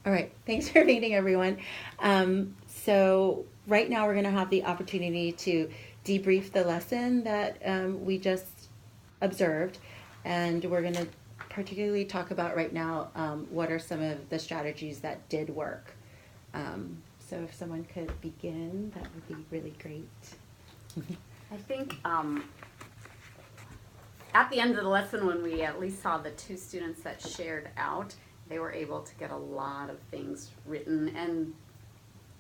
All right, thanks for meeting everyone. So right now we're going to have the opportunity to debrief the lesson that we just observed, and we're going to particularly talk about right now what are some of the strategies that did work. So if someone could begin, that would be really great. I think at the end of the lesson, when we at least saw the two students that shared out, they were able to get a lot of things written, and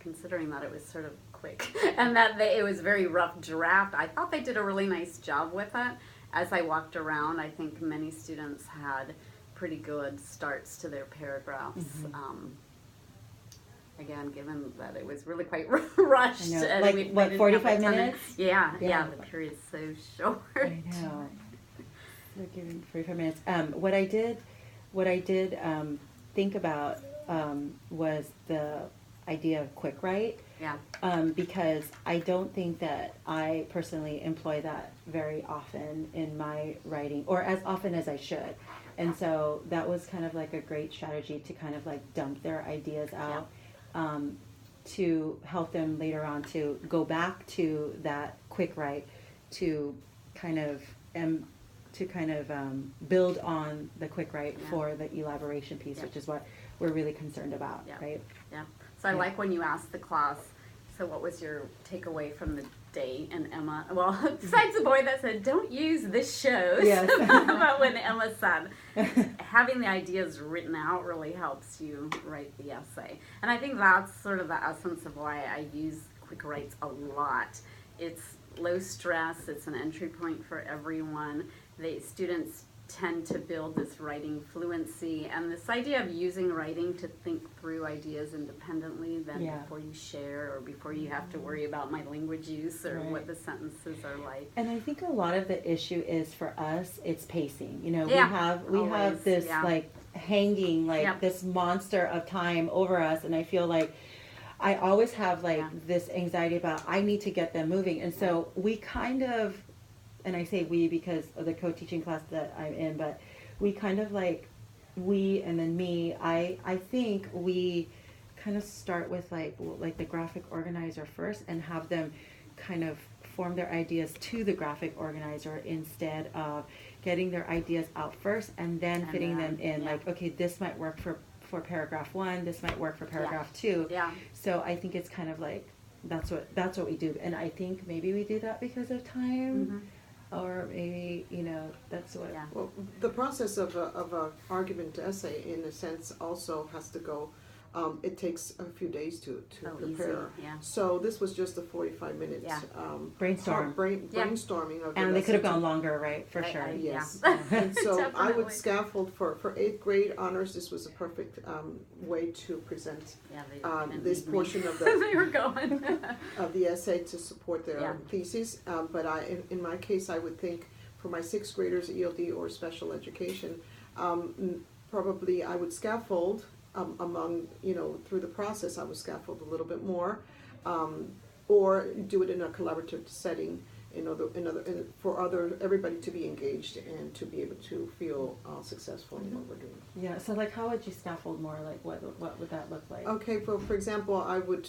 considering that it was sort of quick and that it was very rough draft, I thought they did a really nice job with it. As I walked around, I think many students had pretty good starts to their paragraphs. Again, given that it was really quite rushed. I know. And Like, we what, didn't have 45 a ton of- minutes? Yeah, Yeah. the period's so short. I know. They're giving 45 minutes. What I did think about was the idea of quick write. Yeah. Because I don't think that I personally employ that very often in my writing, or as often as I should. And so that was kind of like a great strategy to kind of like dump their ideas out, to help them later on to go back to that quick write, to kind of build on the quick write for the elaboration piece, which is what we're really concerned about, right? Yeah. So I like when you asked the class, so what was your takeaway from the day? And Emma, well, besides the boy that said, don't use this shows, Yes. but when Emma said, having the ideas written out really helps you write the essay. And I think that's sort of the essence of why I use quick writes a lot. It's low stress, it's an entry point for everyone. The students tend to build this writing fluency, and this idea of using writing to think through ideas independently than before you share, or before you have to worry about my language use or what the sentences are like. And I think a lot of the issue is for us, it's pacing. You know, we Always, have this like hanging like this monster of time over us, and I feel like I always have like this anxiety about I need to get them moving, and so we kind of, and I say we because of the co-teaching class that I'm in, but we kind of like, we and then me, I think we kind of start with like the graphic organizer first and have them kind of form their ideas to the graphic organizer instead of getting their ideas out first and then fitting them in like, okay, this might work for paragraph 1, this might work for paragraph 2. So I think it's kind of like that's what we do, and I think maybe we do that because of time. Or maybe, that's what. Well, the process of a argument essay, in a sense, also has to go. It takes a few days to prepare. So this was just a 45 minutes brainstorming of. And they could have gone longer, right? For sure. Yes. And so I would scaffold for 8th grade honors. This was a perfect way to present this portion of the they were going of the essay to support their thesis. But in my case, I would think for my 6th graders, ELD or special education, probably I would scaffold. Among, through the process, I would scaffold a little bit more, or do it in a collaborative setting, for everybody to be engaged and to be able to feel successful in what we're doing. Yeah. So, like, how would you scaffold more? Like, what would that look like? Okay. For example, I would,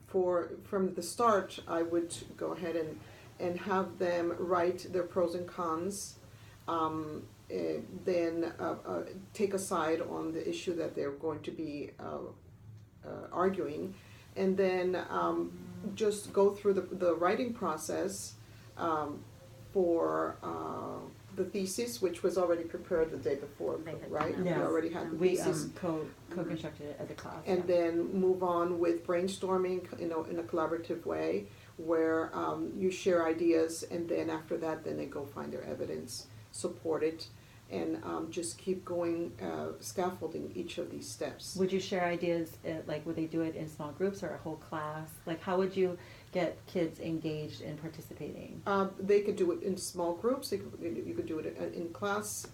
from the start, I would go ahead and have them write their pros and cons. Then take a side on the issue that they're going to be arguing, and then just go through the writing process for the thesis, which was already prepared the day before, right? Yes. We already had the we thesis. co-constructed it as a class. And then move on with brainstorming, in a collaborative way, where you share ideas, and then after that, then they go find their evidence, support it, and just keep going, scaffolding each of these steps. Would you share ideas, like would they do it in small groups or a whole class? Like how would you get kids engaged in participating? They could do it in small groups. You could do it in class,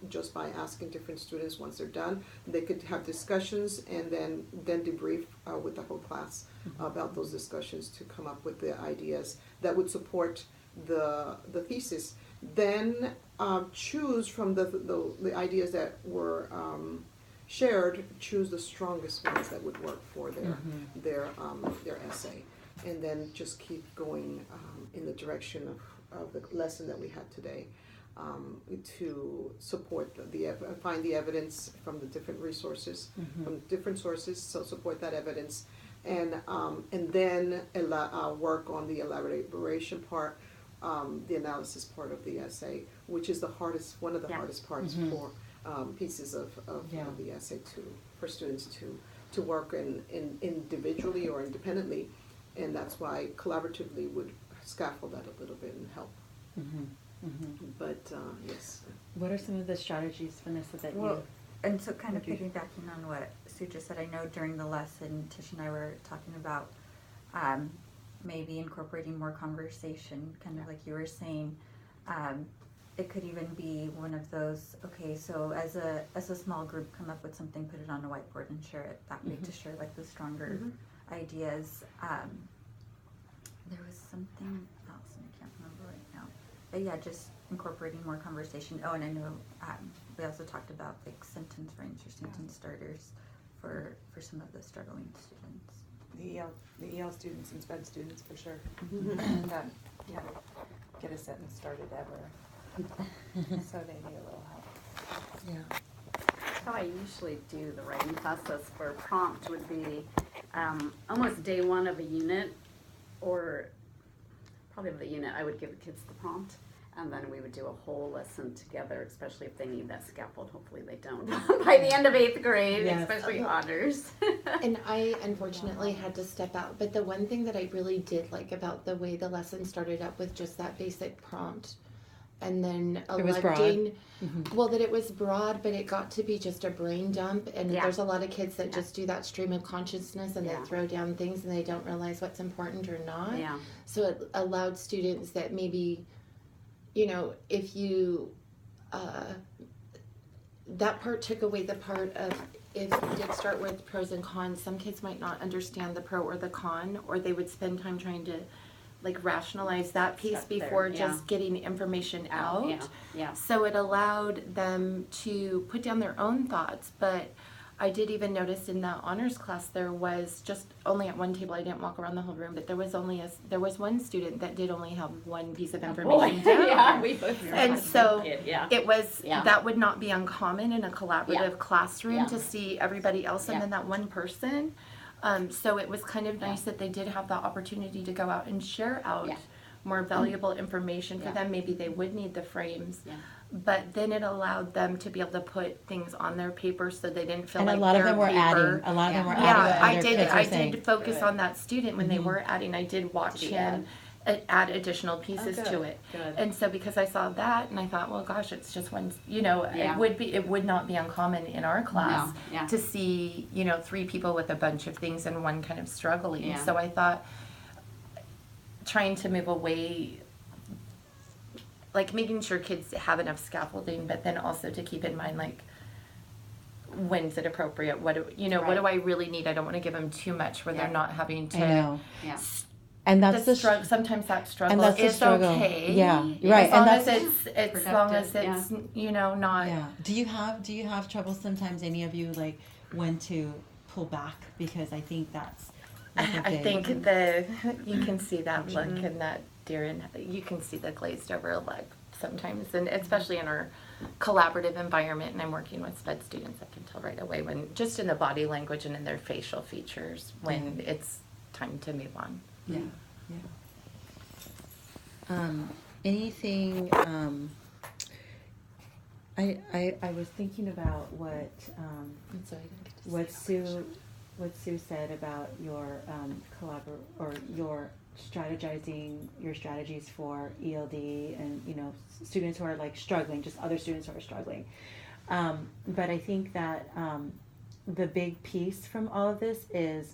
just by asking different students once they're done. They could have discussions and then debrief with the whole class about those discussions to come up with the ideas that would support the thesis. Then choose from the ideas that were shared, choose the strongest ones that would work for their essay, and then just keep going in the direction of the lesson that we had today, to support find the evidence from the different resources, from different sources, so support that evidence, and then work on the elaboration part, the analysis part of the essay, which is one of the hardest parts for pieces of the essay for students to work in individually or independently, and that's why collaboratively would scaffold that a little bit and help. But yes. What are some of the strategies, Vanessa, that and so kind of piggybacking on what Sue just said, I know during the lesson, Tish and I were talking about maybe incorporating more conversation, kind of like you were saying. It could even be one of those, okay, so as a small group, come up with something, put it on a whiteboard and share it that way to share like the stronger ideas. There was something else and I can't remember right now. But yeah, just incorporating more conversation. Oh, and I know we also talked about like sentence frames or sentence starters for some of the struggling students. The EL students and SPED students for sure. And yeah, get a sentence started ever. So they need a little help. Yeah. How I usually do the writing process for a prompt would be almost day one of a unit, or probably of the unit, I would give the kids the prompt, and then we would do a whole lesson together, especially if they need that scaffold. Hopefully they don't by the end of 8th grade, especially honors. And I unfortunately had to step out, but the one thing that I really did like about the way the lesson started up with just that basic prompt, and then electing, that it was broad, but it got to be just a brain dump, and there's a lot of kids that just do that stream of consciousness and they throw down things and they don't realize what's important or not. So it allowed students that maybe, if you that part took away the part of, if you did start with pros and cons, some kids might not understand the pro or the con, or they would spend time trying to like rationalize that piece before just getting information out. So it allowed them to put down their own thoughts. But I did even notice in the honors class there was just only at one table. I didn't walk around the whole room, but there was one student that did only have one piece of information down. We both. And so it was that would not be uncommon in a collaborative classroom to see everybody else and then that one person. So it was kind of nice that they did have the opportunity to go out and share out more valuable information for them. Maybe they would need the frames, but then it allowed them to be able to put things on their paper so they didn't feel like a lot of them were paper. adding. A lot of them were adding. I did focus on that student when they were adding. I did watch him add additional pieces to it. And so because I saw that and I thought, well, gosh, it's just one, it would not be uncommon in our class to see, 3 people with a bunch of things and one kind of struggling. So I thought trying to move away, like making sure kids have enough scaffolding, but then also to keep in mind, like, when's it appropriate? What do I really need? I don't want to give them too much where they're not having to. And that's the struggle. Sometimes that struggle and that's is the struggle. Okay. Yeah, right. As long as it's not. Yeah. Do you have trouble sometimes? Any of you like when to pull back, because I think that's. I think you can see that look and that Darren. You can see the glazed over look sometimes, and especially in our collaborative environment. And I'm working with SPED students. I can tell right away when, just in the body language and in their facial features, when it's time to move on. Yeah. Anything, I was thinking about what Sue said about your your strategies for ELD and students who are like struggling, just other students who are struggling. But I think that the big piece from all of this is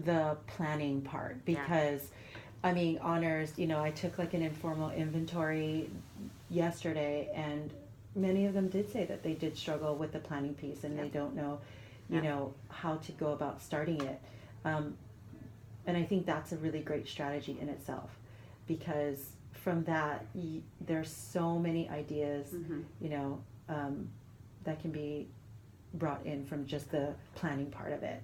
the planning part, because honors, I took like an informal inventory yesterday, and many of them did say that they did struggle with the planning piece and they don't know how to go about starting it, and I think that's a really great strategy in itself, because from that there's so many ideas that can be brought in from just the planning part of it.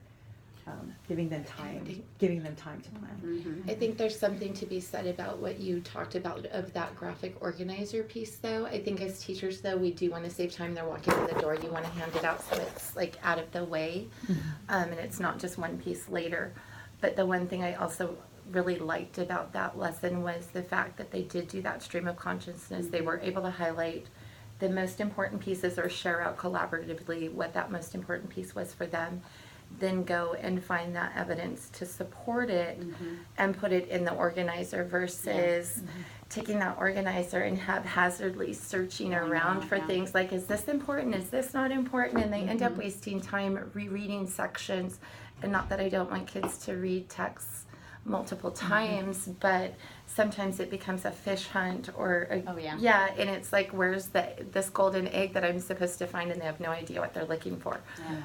Giving them time to plan. I think there's something to be said about what you talked about of that graphic organizer piece, though. I think as teachers, though, we do want to save time. They're walking in the door. You want to hand it out so it's like out of the way, and it's not just one piece later. But the one thing I also really liked about that lesson was the fact that they did do that stream of consciousness. They were able to highlight the most important pieces or share out collaboratively what that most important piece was for them. Then go and find that evidence to support it and put it in the organizer versus taking that organizer and haphazardly searching around for things like, is this important? Is this not important? And they end up wasting time rereading sections. And not that I don't want kids to read texts multiple times, but sometimes it becomes a fish hunt or and it's like, where's this golden egg that I'm supposed to find, and they have no idea what they're looking for.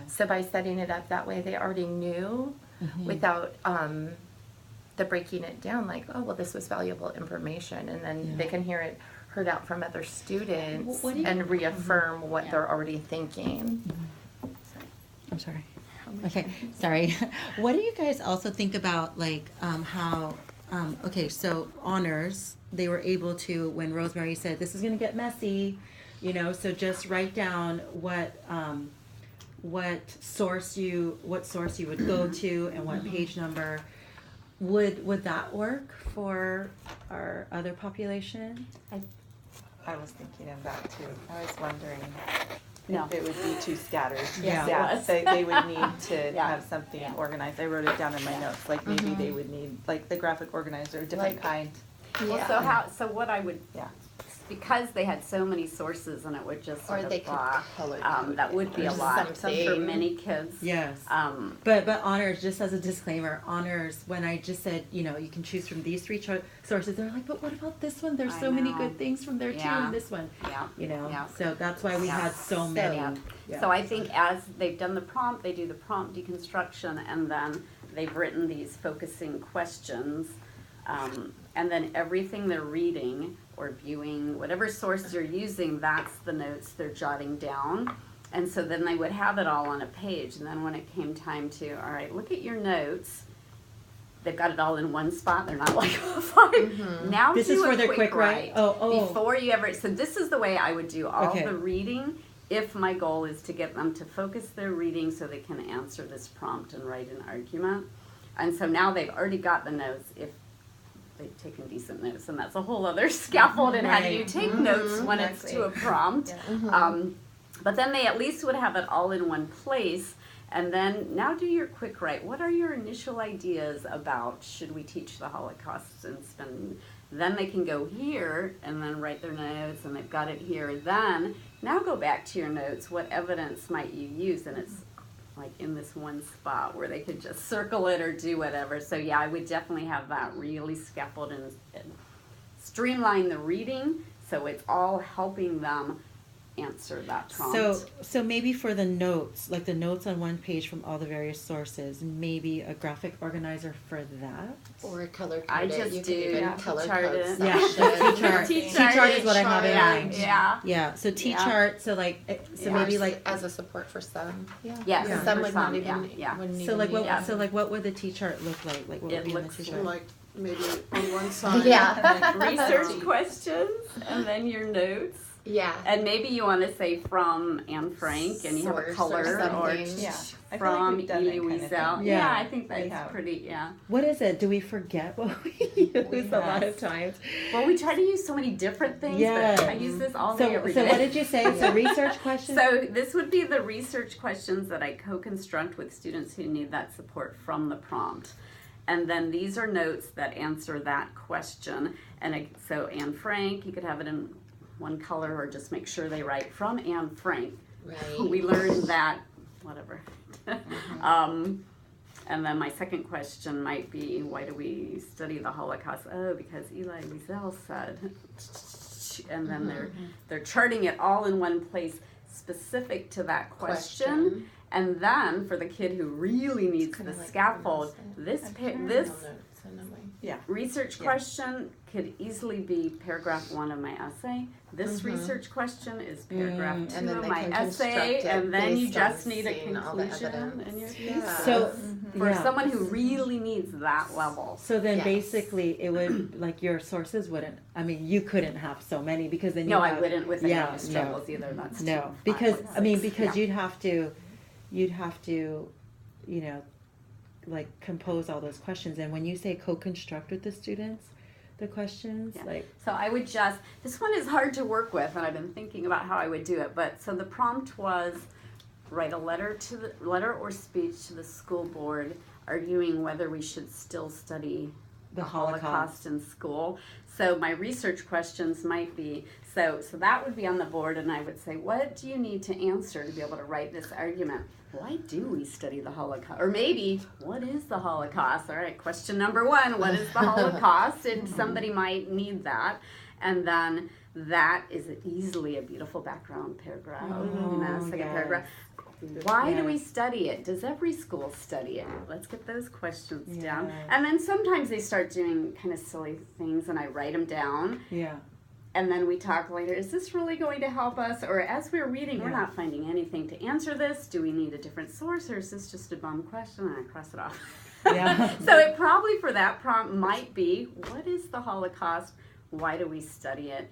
So by setting it up that way, they already knew without the breaking it down, like, oh well, this was valuable information, and then they can hear it heard out from other students and reaffirm what they're already thinking. I'm sorry. Okay, sorry. What do you guys also think about, like, how, okay, so honors, they were able to, when Rosemary said, this is going to get messy, you know, so just write down what source you would go to and what page number. Would that work for our other population? I was thinking of that too. I was wondering if it would be too scattered. They would need to have something organized. I wrote it down in my notes. Like maybe they would need like the graphic organizer, a different kind. Well, so what I would, because they had so many sources and it would just sort Or of they could color that would be a lot for many kids. Yes. But honors, just as a disclaimer, honors, when I just said, you know, you can choose from these three sources, they're like, but what about this one? There's so many good things from there too, and this one. You know, so that's why we had so many. So I think as they've done the prompt, they do the prompt deconstruction, and then they've written these focusing questions, and then everything they're reading or viewing, whatever source they're using, that's the notes they're jotting down. And so then they would have it all on a page. And then when it came time to, all right, look at your notes, they've got it all in one spot. They're not like, fine. Now this is for their quick write. Before you ever, so this is the way I would do all the reading if my goal is to get them to focus their reading so they can answer this prompt and write an argument. And so now they've already got the notes if they've taken decent notes, and that's a whole other scaffold in how do you take notes when it's to a prompt. But then they at least would have it all in one place. And then now do your quick write. What are your initial ideas about should we teach the Holocaust and spend? Then they can go here and then write their notes, and they've got it here. Then now go back to your notes. What evidence might you use? And it's like in this one spot where they could just circle it or do whatever. So yeah, I would definitely have that really scaffold and streamline the reading so it's all helping them answer that prompt. So maybe for the notes, like the notes on one page from all the various sources, maybe a graphic organizer for that. Or a color code. I just do color chart code it. T-chart. T-chart is what I have in mind. Yeah. So T-chart. So like, maybe like as a support for some. Yes. Some would not even. Wouldn't So like even what? need So like what would the T-chart look like? Like what would It be in the looks T-chart? Like maybe on one side. research questions and then your notes. And maybe you want to say from Anne Frank and you have a color or from Elie Wiesel. I think that's pretty, What is it? Do we forget what we use a lot of times? Well, we try to use so many different things, but I use this all day, every day. So what did you say? So research questions? So this would be the research questions that I co-construct with students who need that support from the prompt. And then these are notes that answer that question. And so Anne Frank, you could have it in one color or just make sure they write from Anne Frank. Right. We learned that, whatever. And then my second question might be, why do we study the Holocaust? Oh, because Elie Wiesel said, and then they're charting it all in one place specific to that question. And then for the kid who really needs the scaffold, Yeah. research question could easily be paragraph 1 of my essay. This research question is paragraph 2 And then of they my can essay, construct it and then you based on just need a seeing all the conclusion evidence. in your Yeah. thesis. So For yeah. someone who really needs that level. So then Yes. basically it would, like, your sources wouldn't, I mean, you couldn't have so many because then you No, have, I wouldn't with yeah, any of the struggles either. That's no, 2, 5, because, 6, I mean, because yeah. you'd have to, you know, like compose all those questions. And when you say co-construct with the students, the questions, Yeah. like, So I would just, this one is hard to work with, and I've been thinking about how I would do it. But so the prompt was write a letter or speech to the school board arguing whether we should still study the Holocaust in school. So my research questions might be, so that would be on the board, and I would say, what do you need to answer to be able to write this argument? Why do we study the Holocaust? Or maybe, what is the Holocaust? All right, question number 1, what is the Holocaust? And somebody might need that. And then that is easily a beautiful background paragraph. Second paragraph. Why do we study it? Does every school study it? Let's get those questions down. And then sometimes they start doing kind of silly things, and I write them down. yeah. And then we talk later, is this really going to help us? Or as we're reading, we're not finding anything to answer this. Do we need a different source, or is this just a bum question? And I cross it off. Yeah. So it probably for that prompt might be, what is the Holocaust? Why do we study it?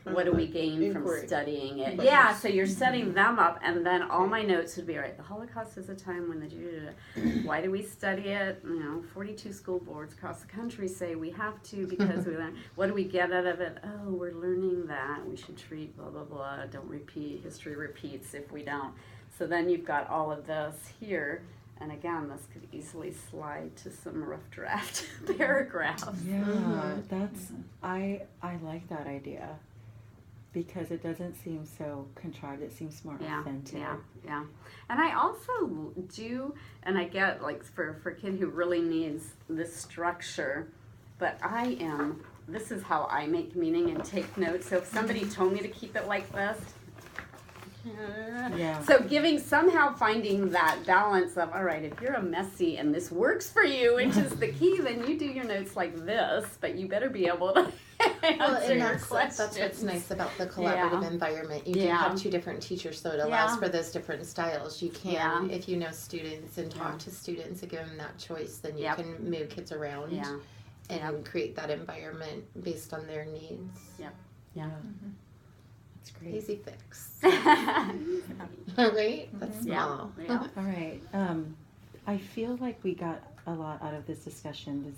What do we gain from studying it? Questions. Yeah, so you're setting them up, and then all my notes would be, all right, the Holocaust is a time when why do we study it? 42 school boards across the country say we have to because we learn. What do we get out of it? Oh, we're learning that we should treat blah, blah, blah. Don't repeat. History repeats if we don't. So then you've got all of this here. And again, this could easily slide to some rough draft paragraphs. Yeah, that's, I like that idea. Because it doesn't seem so contrived, it seems more authentic. Yeah. And I also do, and I get, like, for a kid who really needs this structure, but this is how I make meaning and take notes. So if somebody told me to keep it like this, so finding that balance of, all right, if you're a messy and this works for you, which is the key, then you do your notes like this, but you better be able to answer your questions. That's what's nice about the collaborative environment. You can have 2 different teachers, so it allows for those different styles. You can, if you know students and talk to students and give them that choice, then you can move kids around and create that environment based on their needs. Yeah. That's great. Easy fix. Right? That's small. Yeah. All right. I feel like we got a lot out of this discussion.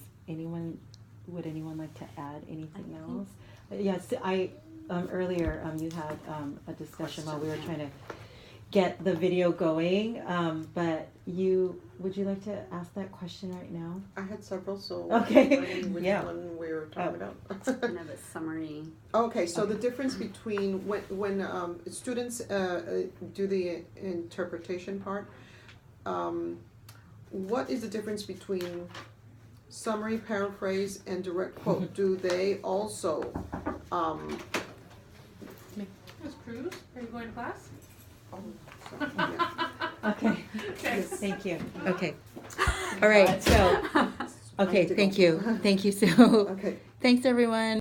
Would anyone like to add anything else? Yes, earlier you had a discussion while we were trying to get the video going, but would you like to ask that question right now? I had several, so okay. which one we were talking about. Kind of a summary. Okay, so the difference between when students do the interpretation part, what is the difference between summary, paraphrase, and direct quote? Do they also Ms. Cruz, are you going to class? Okay. Thank you. Okay. All right. So, okay. Thank you. Thank you, Sue. Okay. Thanks, everyone.